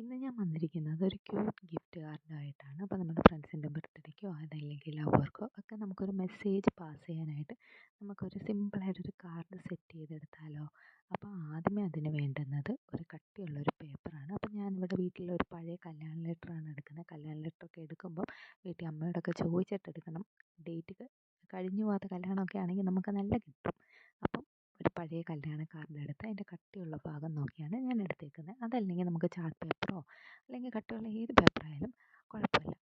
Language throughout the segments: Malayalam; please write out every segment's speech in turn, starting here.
ഇന്ന് ഞാൻ വന്നിരിക്കുന്നത് ഒരു ക്യൂട്ട് ഗിഫ്റ്റ് കാർഡായിട്ടാണ്. അപ്പോൾ നമ്മുടെ ഫ്രണ്ട്സിൻ്റെ ബർത്ത്ഡേക്കോ അതല്ലെങ്കിൽ ലവർക്കോ ഒക്കെ നമുക്കൊരു മെസ്സേജ് പാസ് ചെയ്യാനായിട്ട് നമുക്കൊരു സിമ്പിളായിട്ടൊരു കാർഡ് സെറ്റ് ചെയ്തെടുത്താലോ. അപ്പോൾ ആദ്യമേ അതിന് വേണ്ടുന്നത് ഒരു കട്ടിയുള്ളൊരു പേപ്പറാണ്. അപ്പോൾ ഞാനിവിടെ വീട്ടിലൊരു പഴയ കല്യാണ ലെറ്ററാണ് എടുക്കുന്നത്. കല്യാണ ലെറ്ററൊക്കെ എടുക്കുമ്പം വീട്ടിൽ അമ്മയോടൊക്കെ ചോദിച്ചിട്ട് എടുക്കണം. ഡേറ്റ് കഴിഞ്ഞു പോകാത്ത കല്യാണമൊക്കെ ആണെങ്കിൽ നമുക്ക് നല്ല കിട്ടും. അപ്പം ഒരു പഴയ കല്യാണ കാർഡ് എടുത്ത് അതിൻ്റെ കട്ടിയുള്ള ഭാഗം നോക്കിയാണ് ഞാൻ എടുത്തേക്കുന്നത്. അതല്ലെങ്കിൽ നമുക്ക് ചാർട്ട് പേപ്പറോ അല്ലെങ്കിൽ കട്ടിയുള്ള ഏത് പേപ്പറായാലും കുഴപ്പമില്ല.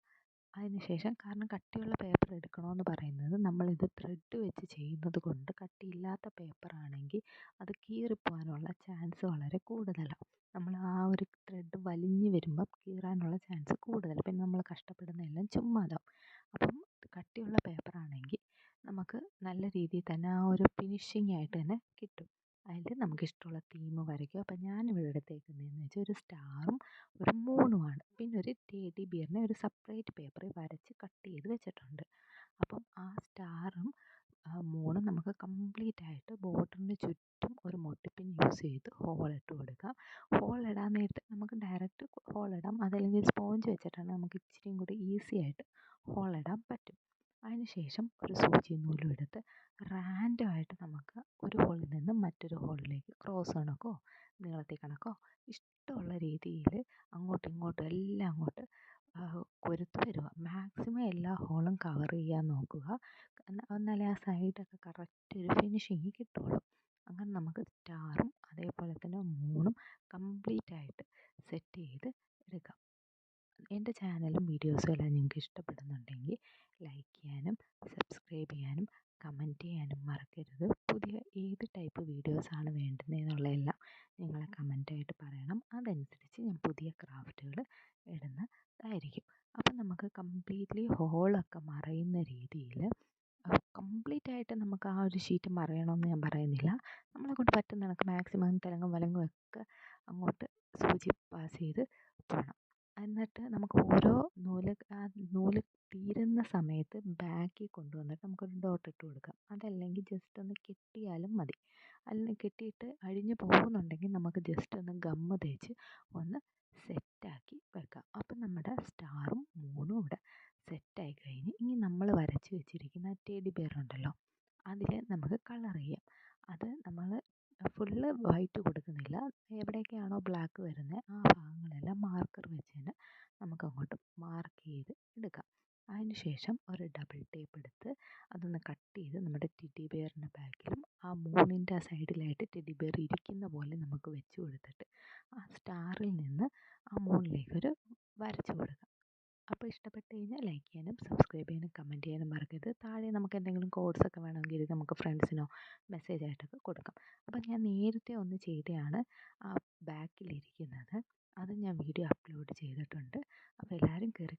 അതിനുശേഷം കാരണം കട്ടിയുള്ള പേപ്പർ എടുക്കണമെന്ന് പറയുന്നത് നമ്മളിത് ത്രെഡ് വെച്ച് ചെയ്യുന്നത് കൊണ്ട് കട്ടിയില്ലാത്ത പേപ്പറാണെങ്കിൽ അത് കീറിപ്പോകാനുള്ള ചാൻസ് വളരെ കൂടുതലാണ്. നമ്മൾ ആ ഒരു ത്രെഡ് വലിഞ്ഞ് വരുമ്പം കീറാനുള്ള ചാൻസ് കൂടുതൽ. പിന്നെ നമ്മൾ കഷ്ടപ്പെടുന്നതെല്ലാം ചുമ്മാതാവും. അപ്പം കട്ടിയുള്ള പേപ്പറാണെങ്കിൽ നമുക്ക് നല്ല രീതിയിൽ തന്നെ ആ ഒരു ഫിനിഷിംഗ് ആയിട്ട് തന്നെ കിട്ടും. അതിൽ നമുക്കിഷ്ടമുള്ള തീം വരയ്ക്കും. അപ്പം ഞാനിവിടെ എടുത്തേക്കുന്നതെന്ന് വെച്ചാൽ ഒരു സ്റ്റാറും ഒരു മൂണുമാണ്. പിന്നെ ഒരു ടെഡി ബിയറിനെ ഒരു സെപ്പറേറ്റ് പേപ്പറിൽ വരച്ച് കട്ട് ചെയ്ത് വെച്ചിട്ടുണ്ട്. അപ്പം ആ സ്റ്റാറും മൂണും നമുക്ക് കംപ്ലീറ്റ് ആയിട്ട് ബോർഡറിന് ചുറ്റും ഒരു മൊട്ടിപ്പിൻ യൂസ് ചെയ്ത് ഹോളിട്ട് കൊടുക്കാം. ഹോളിടാൻ നേരത്ത് നമുക്ക് ഡയറക്റ്റ് ഹോളിടാം. അതല്ലെങ്കിൽ സ്പോഞ്ച് വെച്ചിട്ടാണ് നമുക്ക് ഇച്ചിരിയും കൂടി ഈസി ആയിട്ട് ഹോളിടാൻ പറ്റും. അതിനുശേഷം ഒരു സൂചി നൂലും എടുത്ത് റാൻഡമായിട്ട് നമുക്ക് ഒരു ഹോളിൽ നിന്നും മറ്റൊരു ഹോളിലേക്ക് ക്രോസ് കണക്കോ നീളത്തിൽ കണക്കോ ഇഷ്ടമുള്ള രീതിയിൽ അങ്ങോട്ടും ഇങ്ങോട്ടും എല്ലാം അങ്ങോട്ട് കൊരുത്ത് വരിക. മാക്സിമം എല്ലാ ഹോളും കവർ ചെയ്യാൻ നോക്കുക. എന്നാലേ ആ സൈഡൊക്കെ കറക്റ്റ് ഒരു ഫിനിഷിങ് കിട്ടുള്ളൂ. അങ്ങനെ നമുക്ക് സ്റ്റാറും അതേപോലെ തന്നെ മൂണും കംപ്ലീറ്റ് ആയിട്ട് സെറ്റ് ചെയ്ത് എടുക്കാം. എൻ്റെ ചാനലും വീഡിയോസും എല്ലാം നിങ്ങൾക്ക് ഇഷ്ടപ്പെടുന്നുണ്ടെങ്കിൽ ലൈക്ക് ചെയ്യാനും സബ്സ്ക്രൈബ് ചെയ്യാനും കമൻറ്റ് ചെയ്യാനും മറക്കരുത്. പുതിയ ഏത് ടൈപ്പ് വീഡിയോസാണ് വേണ്ടുന്നതെന്നുള്ളതെല്ലാം നിങ്ങൾ കമൻറ്റായിട്ട് പറയണം. അതനുസരിച്ച് ഞാൻ പുതിയ ക്രാഫ്റ്റുകൾ ഇടുന്നതായിരിക്കും. അപ്പം നമുക്ക് കംപ്ലീറ്റ്ലി ഹോളൊക്കെ മറയുന്ന രീതിയിൽ കംപ്ലീറ്റ് ആയിട്ട് നമുക്ക് ആ ഒരു ഷീറ്റ് മറയണമെന്ന് ഞാൻ പറയുന്നില്ല. നമ്മളെക്കൊണ്ട് പറ്റുന്ന കണക്ക് മാക്സിമം തിളങ്ങും വലങ്ങും ഒക്കെ അങ്ങോട്ട് സൂചി പാസ് ചെയ്ത് പോകണം. എന്നിട്ട് നമുക്ക് ഓരോ നൂല് തീരുന്ന സമയത്ത് ബാക്കിൽ കൊണ്ടുവന്നിട്ട് നമുക്കൊരു ഡോട്ട് ഇട്ട് കൊടുക്കാം. അതല്ലെങ്കിൽ ജസ്റ്റ് ഒന്ന് കെട്ടിയാലും മതി. അല്ലെങ്കിൽ കെട്ടിയിട്ട് അഴിഞ്ഞു പോകുന്നുണ്ടെങ്കിൽ നമുക്ക് ജസ്റ്റ് ഒന്ന് ഗമ്മ് തേച്ച് ഒന്ന് സെറ്റാക്കി വെക്കാം. അപ്പം നമ്മുടെ സ്റ്റാറും മൂണും ഇവിടെ സെറ്റായി കഴിഞ്ഞ് ഇനി നമ്മൾ വരച്ച് വെച്ചിരിക്കുന്ന ടെഡി ബിയർ ഉണ്ടല്ലോ, അതിൽ നമുക്ക് കളർ ചെയ്യാം. അത് നമ്മൾ ഫുള്ള് വൈറ്റ് കൊടുക്കുന്നില്ല. എവിടെയൊക്കെയാണോ ബ്ലാക്ക് വരുന്നത് ആ ഭാഗങ്ങളെല്ലാം മാർക്കർ വെച്ച് തന്നെ നമുക്കങ്ങോട്ട് മാർക്ക് ചെയ്ത് എടുക്കാം. അതിന് ശേഷം ഒരു ഡബിൾ ടേപ്പ് എടുത്ത് അതൊന്ന് കട്ട് ചെയ്ത് നമ്മുടെ ടെഡി ബിയറിൻ്റെ ബാക്കിലും ആ മൂണിൻ്റെ ആ സൈഡിലായിട്ട് ടെഡി ബിയർ ഇരിക്കുന്ന പോലെ നമുക്ക് വെച്ച് കൊടുത്തിട്ട് ആ സ്റ്റാറിൽ നിന്ന് ആ മൂണിലേക്കൊരു വരച്ച് കൊടുക്കാം. അപ്പോൾ ഇഷ്ടപ്പെട്ട് കഴിഞ്ഞാൽ ലൈക്ക് ചെയ്യാനും സബ്സ്ക്രൈബ് ചെയ്യാനും കമൻറ്റ് ചെയ്യാനും മറക്കരുത്. താഴെ നമുക്ക് എന്തെങ്കിലും കോഡ്സൊക്കെ വേണമെങ്കിൽ ഇത് നമുക്ക് ഫ്രണ്ട്സിനോ മെസ്സേജായിട്ടൊക്കെ കൊടുക്കാം. അപ്പം ഞാൻ നേരത്തെ ഒന്ന് ചെയ്തതാണ് ആ ബാക്കിലിരിക്കുന്നത്. അത് ഞാൻ വീഡിയോ അപ്ലോഡ് ചെയ്തിട്ടുണ്ട്. അപ്പോൾ എല്ലാവരും കയറി